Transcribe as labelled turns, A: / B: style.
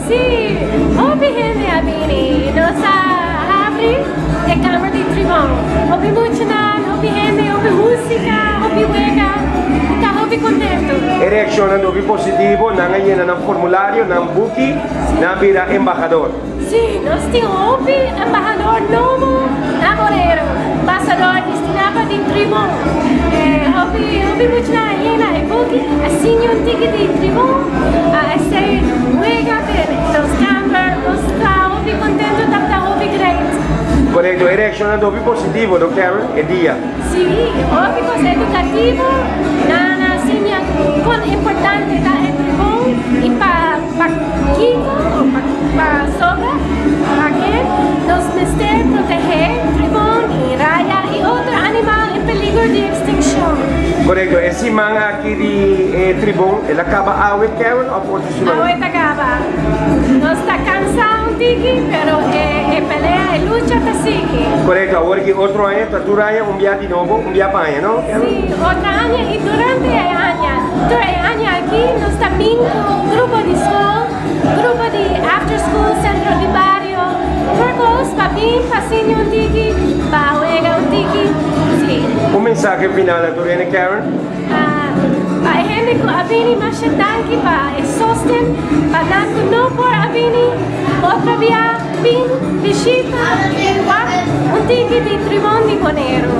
A: Sì, hobi hindi abini. No sa habri, e kamer di tribong. Hobi muchanan, hobi hindi, hobi musika, hobi wega. Ita hobi contento.
B: E reaccionando vi positivo, nanga llena ng formulario, ng buki, na bira embajador.
A: Sì, nostri hobi, embajador novo, naborero, ambassador destinado di tribong. Hobi muchanan, yena e buki, asigno un ticket di tribong, a ser wega per los camber, los hobi contento, tapta hobi great.
B: Correcto, e reaccionando vi positivo, no Karen, e dia.
A: Sì, hobi cos educativo, na signa con importante da tribong, e pa Kiko, o pa sobra, pa que nos mister proteger tribong y raya y otro animal en peligro de extinción.
B: Correcto, e si man aqui di tribun, el acaba awe Karen, o por tu
A: Ahora acaba. No está cansado un tiki, pero pelea y lucha te sigue.
B: Correcto, ahora que otro año, taturaya, un día de nuevo, un día para año, ¿no?
A: Sí, otra año y durante el año aquí nos está un grupo de school, grupo de after school, centro de barrio, turcos, papín, pasinho un tiki, bauega un tiki, sí.
B: Un mensaje final a tu Rene Karen.
A: Pa gente ko abini masyadanki pa sosten pa naku no por abini otra via bin visita un tiki di Tribon di Bonero.